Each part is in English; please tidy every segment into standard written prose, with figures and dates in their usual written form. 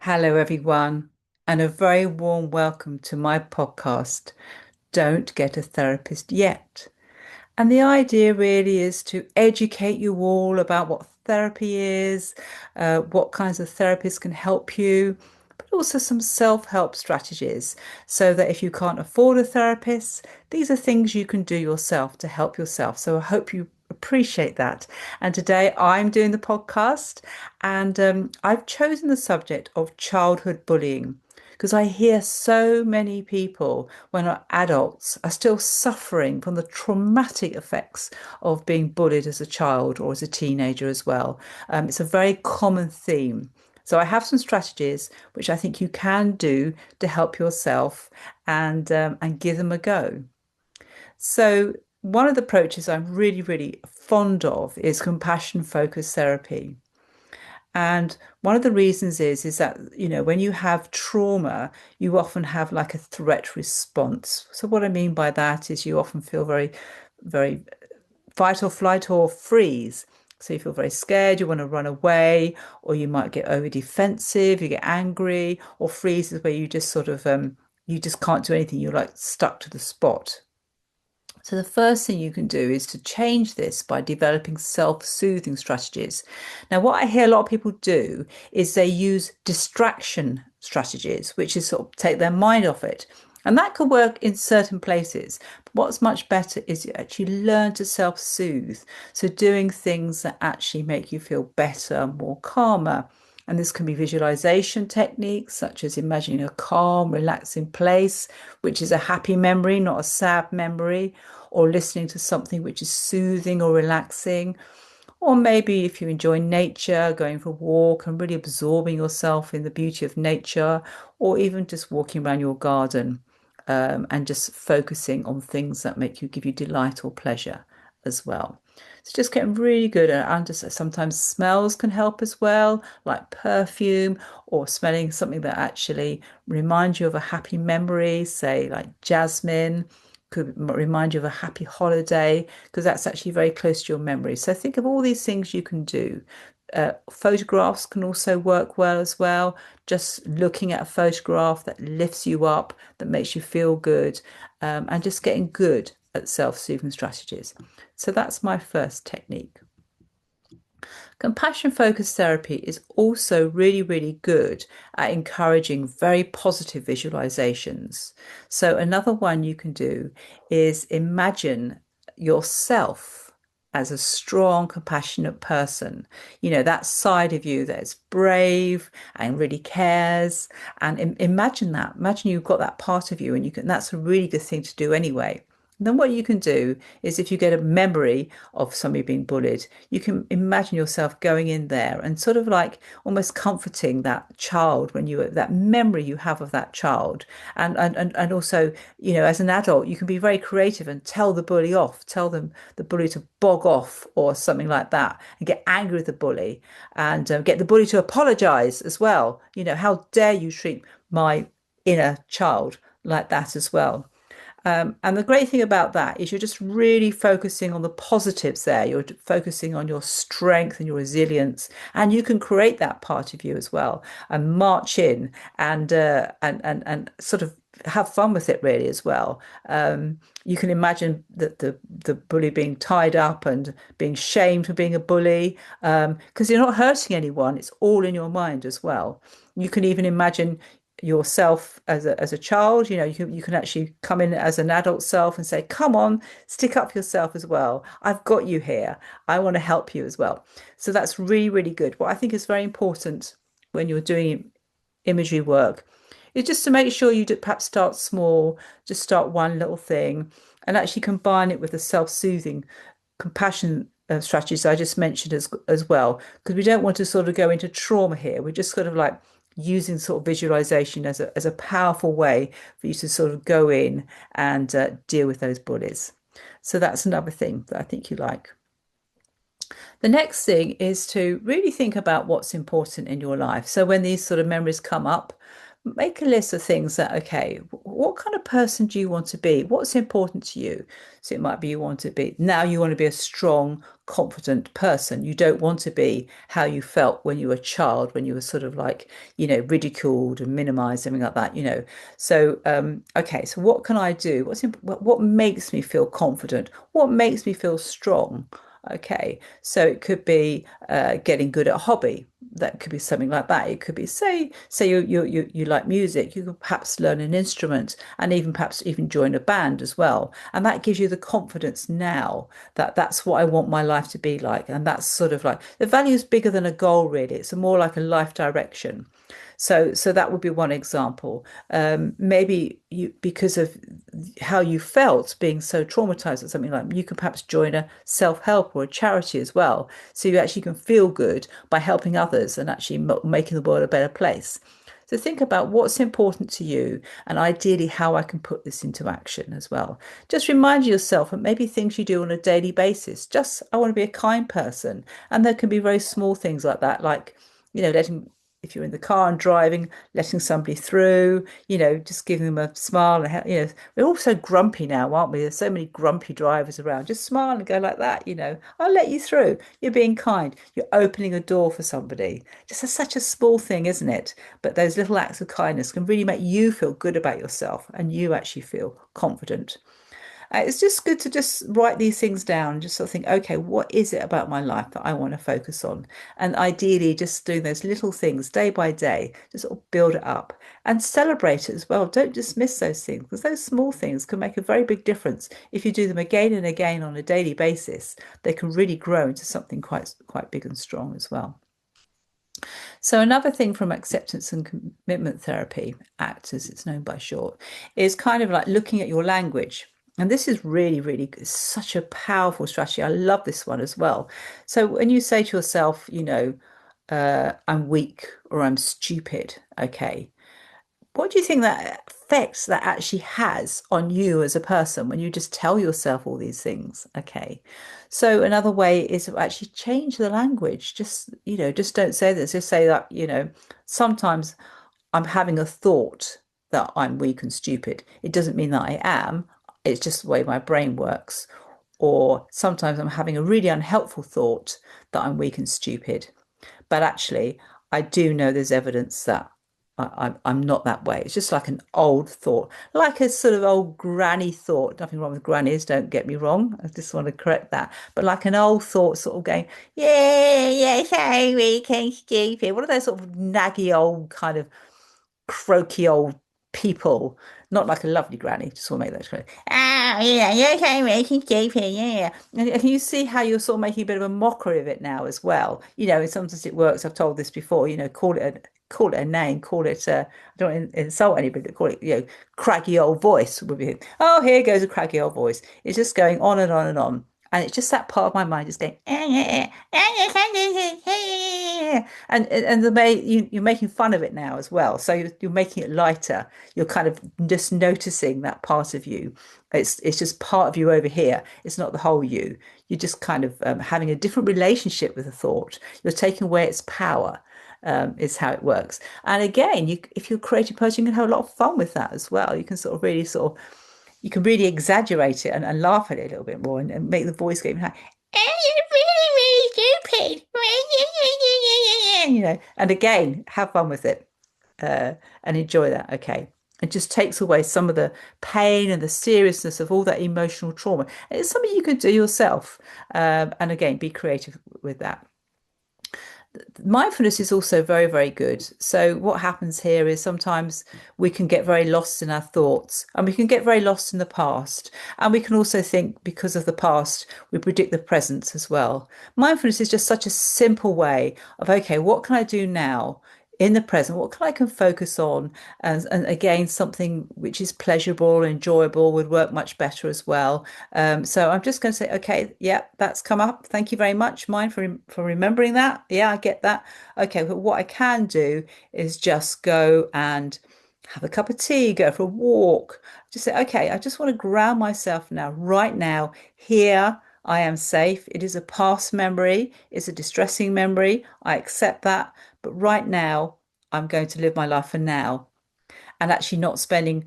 Hello, everyone, and a very warm welcome to my podcast, Don't Get a Therapist Yet. And the idea really is to educate you all about what therapy is, what kinds of therapists can help you, but also some self-help strategies so that if you can't afford a therapist, these are things you can do yourself to help yourself. So I hope you appreciate that. And today I'm doing the podcast and I've chosen the subject of childhood bullying because I hear so many people when are adults are still suffering from the traumatic effects of being bullied as a child or as a teenager as well. It's a very common theme. So I have some strategies which I think you can do to help yourself and give them a go. So one of the approaches I'm really fond of is compassion focused therapy. And one of the reasons is that, when you have trauma, you often have like a threat response. So what I mean by that is you often feel very fight or flight or freeze. So you feel very scared, you want to run away, or you might get over defensive, you get angry, or freeze is where you just sort of you just can't do anything. You're like stuck to the spot. So the first thing you can do is to change this by developing self-soothing strategies. Now, what I hear a lot of people do is they use distraction strategies, which is sort of take their mind off it. And that could work in certain places. But what's much better is you actually learn to self-soothe. So doing things that actually make you feel better, more calmer. And this can be visualization techniques, such as imagining a calm, relaxing place, which is a happy memory, not a sad memory, or listening to something which is soothing or relaxing. Or maybe if you enjoy nature, going for a walk and really absorbing yourself in the beauty of nature, or even just walking around your garden and just focusing on things that make you give you delight or pleasure as well. So just getting really good and just sometimes smells can help as well, like perfume or smelling something that actually reminds you of a happy memory, say like jasmine, could remind you of a happy holiday because that's actually very close to your memory. So think of all these things you can do. Photographs can also work well as well. Just looking at a photograph that lifts you up, that makes you feel good, and just getting good at self-soothing strategies. So that's my first technique. Compassion focused therapy is also really good at encouraging very positive visualizations. So, another one you can do is imagine yourself as a strong, compassionate person. That side of you that is brave and really cares. And imagine that. Imagine you've got that part of you, and that's a really good thing to do anyway. Then what you can do is if you get a memory of somebody being bullied, you can imagine yourself going in there and sort of like almost comforting that child when you that memory you have of that child. And also, as an adult, you can be very creative and tell the bully off, tell them the bully to bog off or something like that, and get angry with the bully and get the bully to apologize as well. How dare you treat my inner child like that as well. And the great thing about that is you're just really focusing on the positives there. You're focusing on your strength and your resilience, and you can create that part of you as well and march in and sort of have fun with it really as well. You can imagine that the bully being tied up and being shamed for being a bully because you're not hurting anyone. It's all in your mind as well. You can even imagine yourself as a child. You can actually come in as an adult self and say, come on, stick up for yourself as well. I've got you here. I want to help you as well. So that's really good. What I think is very important when you're doing imagery work is just to make sure you do perhaps start small, just start one little thing and actually combine it with the self-soothing compassion strategies I just mentioned as well, because we don't want to sort of go into trauma here. We're just sort of like using sort of visualization as a powerful way for you to sort of go in and deal with those bullies. So that's another thing that I think you like. The next thing is to really think about what's important in your life. So when these sort of memories come up, make a list of things that, okay, what kind of person do you want to be? What's important to you? So it might be you want to be, now you want to be a strong, confident person. You don't want to be how you felt when you were a child, when you were sort of like, ridiculed and minimized, something like that, So, okay, so what can I do? What makes me feel confident? What makes me feel strong? Okay, so it could be getting good at a hobby. That could be something like that. It could be say you like music. You could perhaps learn an instrument and even perhaps even join a band as well. And that gives you the confidence now that that's what I want my life to be like. And that's sort of like the value is bigger than a goal, really. It's more like a life direction. So that would be one example. Maybe you, because of how you felt being so traumatized or something like, you could perhaps join a self-help or a charity as well. So you actually can feel good by helping others and actually making the world a better place. So think about what's important to you and ideally how I can put this into action as well. Just remind yourself of maybe things you do on a daily basis. Just, I want to be a kind person. And there can be very small things like that, like, letting, if you're in the car and driving, letting somebody through, just giving them a smile. And, we're all so grumpy now, aren't we? There's so many grumpy drivers around. Just smile and go like that. I'll let you through. You're being kind. You're opening a door for somebody. Such a small thing, isn't it? But those little acts of kindness can really make you feel good about yourself and you actually feel confident. It's just good to just write these things down and just sort of think, okay, what is it about my life that I want to focus on? And ideally, just doing those little things day by day, just sort of build it up and celebrate it as well. Don't dismiss those things because those small things can make a very big difference. If you do them again and again on a daily basis, they can really grow into something quite big and strong as well. So another thing from acceptance and commitment therapy, ACT as it's known by short, is kind of like looking at your language. And this is really, really good. It's such a powerful strategy. I love this one as well. So when you say to yourself, I'm weak or I'm stupid, okay, what do you think that effects that actually has on you as a person when you just tell yourself all these things? Okay. So another way is to actually change the language. Just don't say this. Just say that, sometimes I'm having a thought that I'm weak and stupid. It doesn't mean that I am. It's just the way my brain works. Or sometimes I'm having a really unhelpful thought that I'm weak and stupid. But actually, I do know there's evidence that I'm not that way. It's just like an old thought, like a sort of old granny thought. Nothing wrong with grannies, don't get me wrong. I just want to correct that. But like an old thought, sort of going, yeah, yeah, so weak and stupid. What are those sort of naggy old kind of croaky old people? Not like a lovely granny. Just want to make that clear. Ah, yeah, you're so weak and stupid, yeah. And you see how you're sort of making a bit of a mockery of it now as well. And sometimes it works. I've told this before. Call it a name. Call it. I don't want to insult anybody. But call it. Craggy old voice would be. Oh, here goes a craggy old voice. It's just going on and on and on. And it's just that part of my mind just going, and you're making fun of it now as well. So you're making it lighter. You're kind of just noticing that part of you. It's just part of you over here. It's not the whole you. You're just kind of having a different relationship with the thought. You're taking away its power. Is how it works. And again, if you're a creative person, you can have a lot of fun with that as well. You can you can really exaggerate it and laugh at it a little bit more and make the voice go even higher. It's really, really stupid. And again, have fun with it and enjoy that. Okay. It just takes away some of the pain and the seriousness of all that emotional trauma. And it's something you can do yourself. And again, be creative with that. Mindfulness is also very, very good. So what happens here is sometimes we can get very lost in our thoughts and we can get very lost in the past. And we can also think because of the past, we predict the present as well. Mindfulness is just such a simple way of, okay, what can I do now? In the present, what can focus on? And again, something which is pleasurable, enjoyable would work much better as well. So I'm just going to say, okay, yeah, that's come up. Thank you very much, Mind, for remembering that. Yeah, I get that. Okay, but what I can do is just go and have a cup of tea, go for a walk. Just say, okay, I just want to ground myself now, right now, here. I am safe. It is a past memory. It's a distressing memory. I accept that. But right now, I'm going to live my life for now. and actually not spending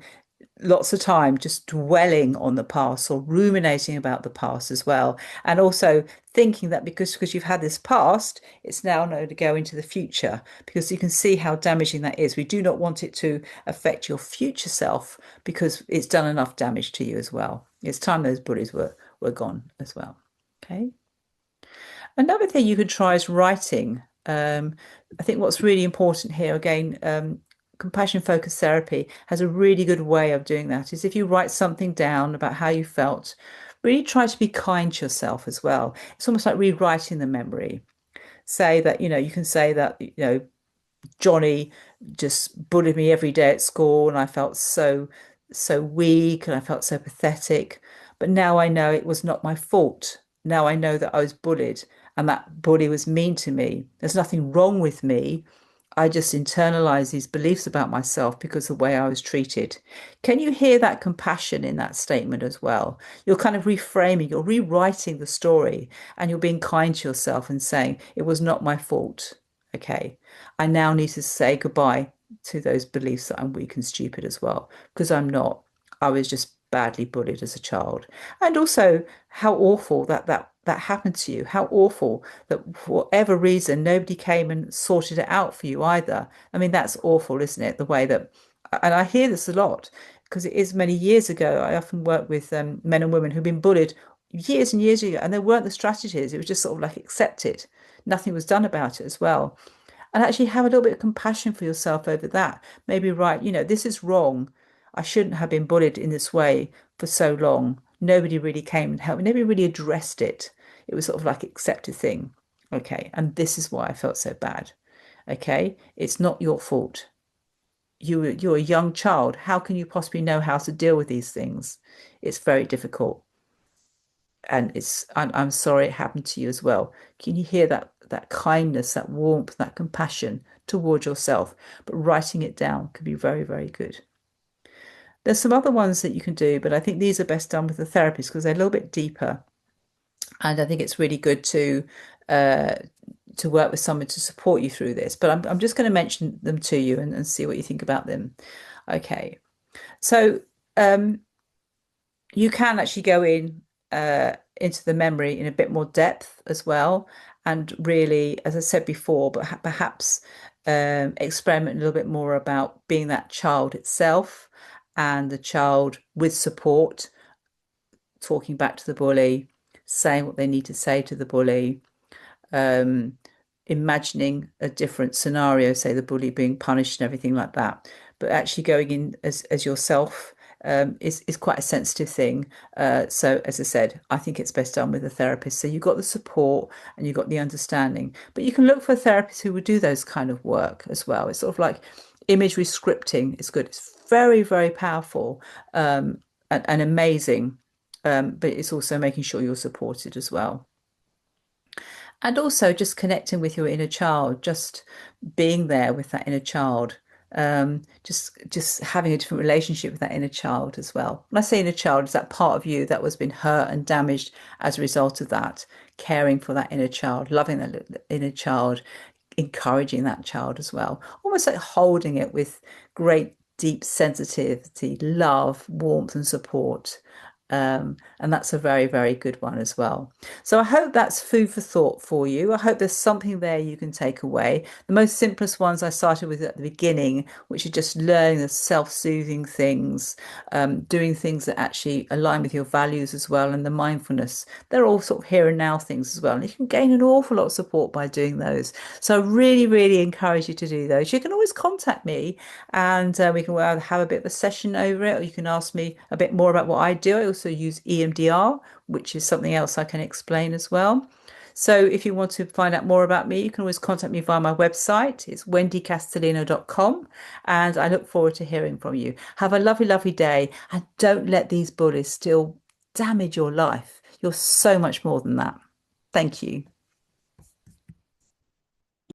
lots of time just dwelling on the past or ruminating about the past as well. And also thinking that because you've had this past, it's now no to go into the future because you can see how damaging that is. We do not want it to affect your future self because it's done enough damage to you as well. It's time those bullies were gone as well. Okay. Another thing you could try is writing. I think what's really important here, again, compassion focused therapy has a really good way of doing that. Is if you write something down about how you felt, really try to be kind to yourself as well. It's almost like rewriting the memory. Say that, you can say that, Johnny just bullied me every day at school and I felt so weak and I felt so pathetic. But now I know it was not my fault. Now I know that I was bullied and that bully was mean to me. There's nothing wrong with me. I just internalized these beliefs about myself because of the way I was treated. Can you hear that compassion in that statement as well? You're kind of reframing, you're rewriting the story, and you're being kind to yourself and saying, it was not my fault. Okay. I now need to say goodbye to those beliefs that I'm weak and stupid as well, because I'm not. I was just badly bullied as a child. And also how awful that happened to you. How awful that for whatever reason nobody came and sorted it out for you either. I mean, that's awful, isn't it? The way that, and I hear this a lot because it is many years ago. I often work with men and women who've been bullied years and years ago, and there weren't the strategies. It was just sort of like accepted. Nothing was done about it as well, and actually have a little bit of compassion for yourself over that. Maybe write, this is wrong. I shouldn't have been bullied in this way for so long. Nobody really came and helped me. Nobody really addressed it. It was sort of like accepted thing. Okay. And this is why I felt so bad. Okay. It's not your fault. You're a young child. How can you possibly know how to deal with these things? It's very difficult. And I'm sorry it happened to you as well. Can you hear that kindness, that warmth, that compassion towards yourself? But writing it down can be very, very good. There's some other ones that you can do, but I think these are best done with a therapist because they're a little bit deeper. And I think it's really good uh, to work with someone to support you through this. But I'm just going to mention them to you and see what you think about them. Okay. So um, you can actually go into the memory in a bit more depth as well, and really, as I said before, but perhaps experiment a little bit more about being that child itself and the child with support, talking back to the bully, saying what they need to say to the bully, um, imagining a different scenario, say the bully being punished and everything like that. But actually going in as yourself is quite a sensitive thing. So as I said, I think it's best done with a therapist. So you've got the support and you've got the understanding. But you can look for a therapist who would do those kind of work as well. It's sort of like imagery scripting is good. It's very, very powerful and amazing. But it's also making sure you're supported as well. And also just connecting with your inner child, just being there with that inner child, just having a different relationship with that inner child as well. When I say inner child, it's that part of you that was been hurt and damaged as a result of that, caring for that inner child, loving that inner child, encouraging that child as well, almost like holding it with great deep sensitivity, love, warmth, and support. And that's a very, very good one as well. So I hope that's food for thought for you. I hope there's something there you can take away. The most simplest ones I started with at the beginning, which are just learning the self-soothing things, doing things that actually align with your values as well, and the mindfulness. They're all sort of here and now things as well. And you can gain an awful lot of support by doing those. So I really, really encourage you to do those. You can always contact me and we can either have a bit of a session over it, or you can ask me a bit more about what I do. I also use EMDR, which is something else I can explain as well. So if you want to find out more about me, you can always contact me via my website. It's wendycastellino.com, and I look forward to hearing from you. Have a lovely, lovely day, and don't let these bullies still damage your life. You're so much more than that. Thank you.